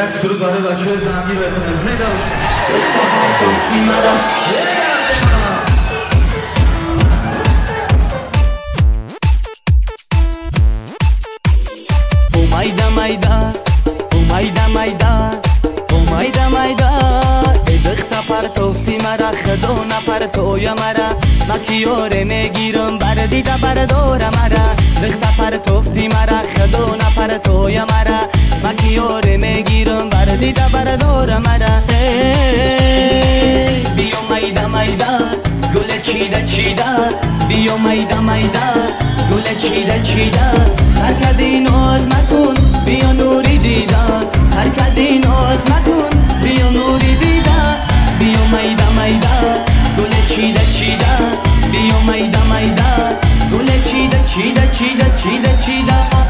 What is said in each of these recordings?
یک سرود برای بچه زنگی بخونه زنده باشید. اومایده مایده اومایده مایده اومایده مایده ای دخت پرتوفتی مرا خدا نپر توی مرا مکیاره میگیرم بردیده برداره مرا دخت پرتوفتی مرا خدا نپر توی مرا مکیاره میگیرم بردیده برداره مرا بیا مایده مایده گل چیده چیده بیا مایده مایده گل چیده چیده هرکدی ناز مکن بیا نوری دیدن هرکدی ناز مکن بیا نوری دیدن بیا مایده مایده گل چیده چیده بیا مایده مایده گل چیده چیده چیده چیده چیده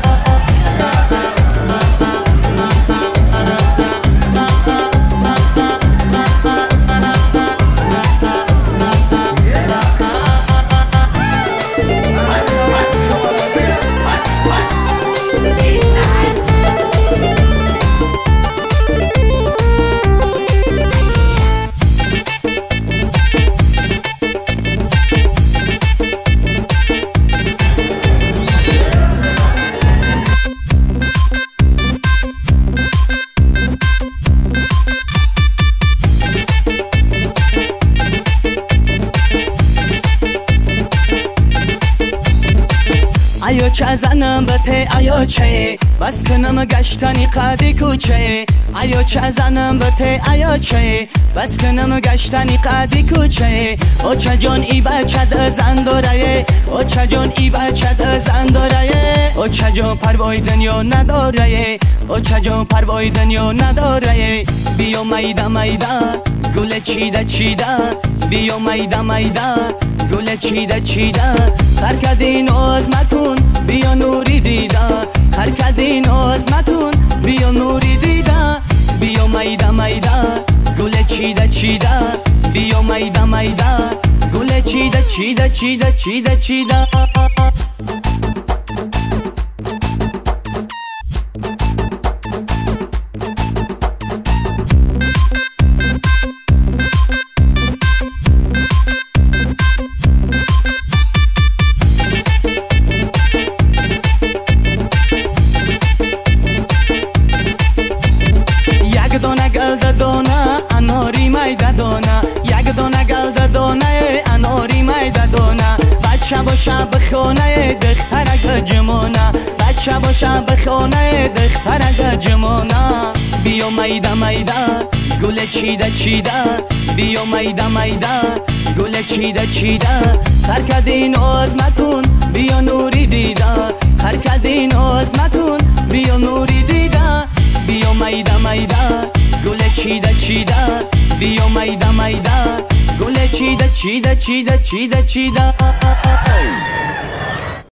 آیا چه زنم بته آیا چه بس کنم گشتنی قدی کوچه آیا چه زنم بته آیا چه بس کنم گشتنی قدی کوچه او چه جان ای بچه زن داره او چه جان ای بچه زن داره او چه جان پروای دنیا نداره او چه جان پروای دنیا نداره بیا مایده مایده گل چیده چیده بیا مایده مایده گل چیده چیده هرکدی ناز مکن بیا نوری دیدن هرکدی ناز مکن بیا نوری دیدن بیا مایده مایده گل چیده چیده بیا مایده مایده گل چیده چیده چیده چیده چیده اناری مایده دانه یک دانه گل دانه اناری مایده دانه بچه باشه بخونه دخترک جمانه بچه باشه بخونه دخترک جمانه بیا مایده مایده گل چیده چیده بیا مایده مایده گل چیده چیده هرکدی ناز مکن بیا نوری دیدن هرکدی ناز مکن بیا نوری دیدن بیا مایده مایده گل چیده چیده بیا مایده مایده گل چیده چیده چیده چیده چیده